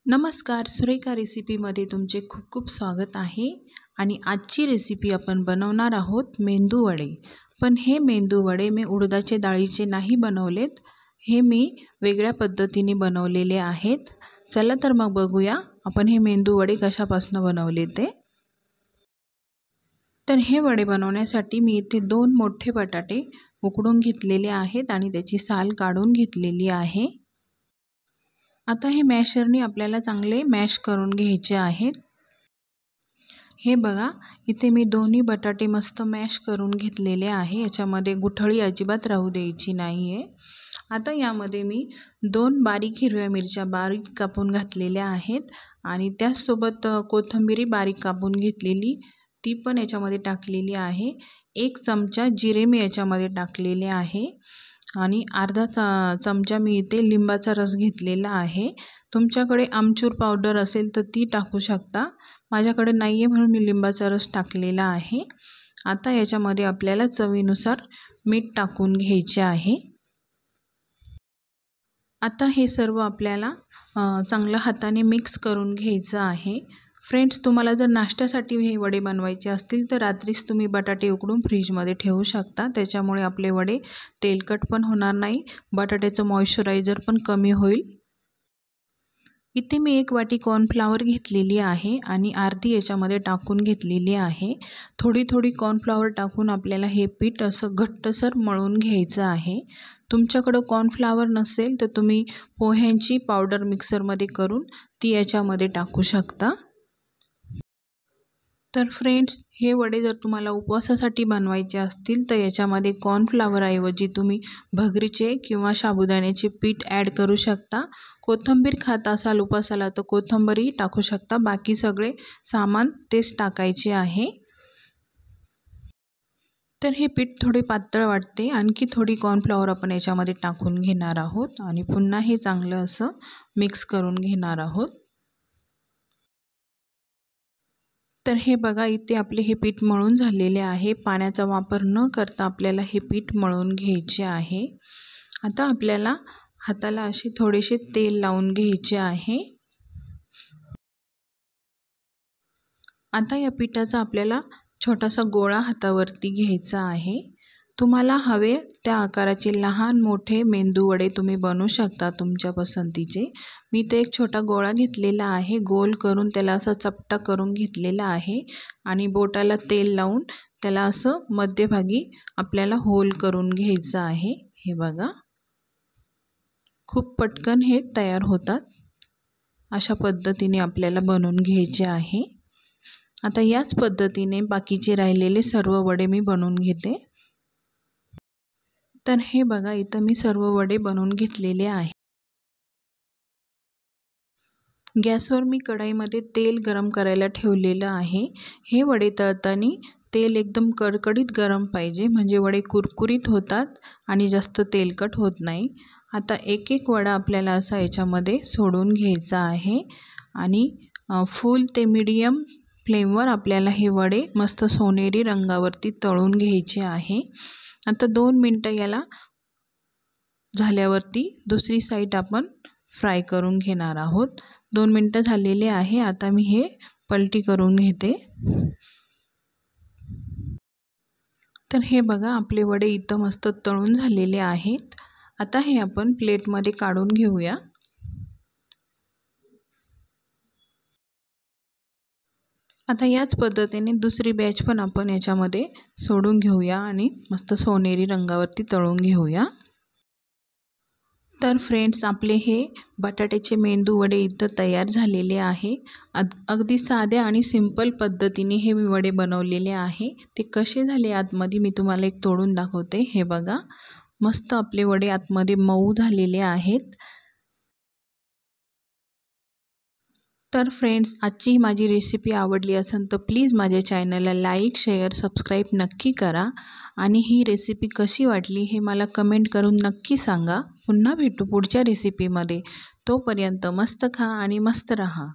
नमस्कार, सुरेखा रेसिपीमध्ये तुमचे खूप खूप स्वागत आहे। आणि आजची रेसिपी आपण बनवणार आहोत मेंदू वडे। पण हे मेंदू वडे मी उडदाच्या डाळीचे नाही बनवलेत, हे मी वेगळ्या पद्धतीने बनवलेले आहेत। चला तर मग बघूया आपण हे मेंदू वडे कशापासून बनवले ते। तर हे वडे बनवण्यासाठी मी इथे 2 मोठे बटाटे उकडून घेतलेले आहेत आणि त्याची साल काढून घेतलेली आहे। आता हे मॅशरने आपल्याला चांगले मॅश करून घ्यायचे आहेत। हे बघा, इथे मी दोन्ही बटाटे मस्त मॅश करून घेतलेले आहे। याच्यामध्ये गुठळी अजिबात राहू द्यायची नाहीये। आता यामध्ये मी 2 बारीक हिरव्या मिरच्या बारीक कापून घातलेल्या आहेत आणि त्याचसोबत कोथिंबीर बारीक कापून घेतलेली ती पण याच्यामध्ये टाकलेली आहे। 1 चमचा जिरे मी याच्यामध्ये टाकलेले आहे आणि अर्धा चमचा मी इथे लिंबाचा रस घेतलेला आहे। तुमच्याकडे आमचूर पावडर असेल तर ती टाकू शकता, माझ्याकडे नाही आहे म्हणून मी लिंबाचा रस टाकलेला आहे। आता याच्यामध्ये आपल्याला चवीनुसार मीठ टाकून घ्यायचे आहे। आता हे सर्व आपल्याला चांगलं हाताने मिक्स करून घ्यायचं आहे। फ्रेंड्स, तुम्हाला जर नाश्त्यासाठी हे वडे बनवायचे असतील तर रात्रीच तुम्ही बटाटे उकडून फ्रीजमध्ये ठेवू शकता। त्याच्यामुळे आपले वडे तेलकट पण होणार नाही, बटाट्याचं मॉइश्चरायझर पण कमी होईल। इथे मी 1 वाटी कॉर्नफ्लॉवर घेतलेली आहे आणि अर्धी याच्यामध्ये टाकून घेतलेली आहे। थोडी थोडी कॉर्नफ्लॉवर टाकून आपल्याला हे पीठ असं घट्टसर मळून घ्यायचं आहे। तुमच्याकडे कॉर्नफ्लॉवर नसेल तर तुम्ही पोह्यांची पावडर मिक्सरमध्ये करून ती याच्यामध्ये टाकू शकता। तर फ्रेंड्स, हे वडे जर तुम्हाला उपवासासाठी बनवायचे असतील तर याच्यामध्ये कॉर्नफ्लॉवर ऐवजी तुम्ही भगरीचे किंवा साबुदाण्याचे पीठ ॲड करू शकता। कोथिंबीर खात असाल उपवासाला तर कोथिंबीरही टाकू शकता, बाकी सगळे सामान तेच टाकायचे आहे। तर हे पीठ थोडे पातळ वाटते, आणखी थोडी कॉर्नफ्लॉवर आपण याच्यामध्ये टाकून घेणार आहोत आणि पुन्हा हे चांगलं असं मिक्स करून घेणार आहोत। तर हे बघा, इथे आपले हे पीठ मळून झालेले आहे। पाण्याचा वापर न करता आपल्याला हे पीठ मळून घ्यायचे आहे। आता आपल्याला हाताला असे थोडेसे तेल लावून घ्यायचे आहे। आता या पिठाचा आपल्याला छोटासा गोळा हातावरती घ्यायचा आहे। तुम्हाला हवे त्या आकाराचे लहान मोठे मेंदू वडे तुम्ही बनवू शकता तुमच्या पसंतीचे। मी ते एक छोटा गोळा घेतलेला आहे, गोल करून त्याला असा चपटा करून घेतलेला आहे आणि बोटाला तेल लावून त्याला असं मध्यभागी आपल्याला होल करून घ्यायचं आहे। हे बघा, खूप पटकन हे तयार होतात। अशा पद्धतीने आपल्याला बनवून घ्यायचे आहे। आता याच पद्धतीने बाकीचे राहिलेले सर्व वडे मी बनवून घेते। तर हे बघा, इथं मी सर्व वडे बनवून घेतलेले आहे। गॅसवर मी कढईमध्ये तेल गरम करायला ठेवलेलं आहे। हे वडे तळताना तेल एकदम कडकडीत गरम पाहिजे, म्हणजे वडे कुरकुरीत होतात आणि जास्त तेलकट होत नाही। आता एक एक वडा आपल्याला असा याच्यामध्ये सोडून घ्यायचा आहे आणि फुल ते मीडियम फ्लेमवर आपल्याला हे वडे मस्त सोनेरी रंगावरती तळून घ्यायचे आहे। आता 2 मिनटं याला झाल्यावरती दुसरी साईड आपण फ्राय करून घेणार आहोत। 2 मिनटं झालेले आहे। आता मी हे पलटी करून घेते। तर हे बघा, आपले वडे इथं मस्त तळून झालेले आहेत। आता हे आपण प्लेटमध्ये काढून घेऊया। आता याच पद्धतीने दुसरी बॅच पण आपण याच्यामध्ये सोडून घेऊया आणि मस्त सोनेरी रंगावरती तळून घेऊया। तर फ्रेंड्स, आपले हे बटाट्याचे मेंदू वडे इथं तयार झालेले आहे। अगदी साध्या आणि सिंपल पद्धतीने हे मी वडे बनवलेले आहे। ते कसे झाले आतमध्ये मी तुम्हाला एक तोडून दाखवते। हे बघा, मस्त आपले वडे आतमध्ये मऊ झालेले आहेत। तर फ्रेंड्स, आजची माझी रेसिपी आवडली असेल तर प्लीज माझ्या चॅनलला लाईक, शेअर, सबस्क्राईब नक्की करा आणि ही रेसिपी कशी वाटली हे मला कमेंट करून नक्की सांगा। पुन्हा भेटू पुढच्या रेसिपीमध्ये। तोपर्यंत मस्त खा आणि मस्त रहा।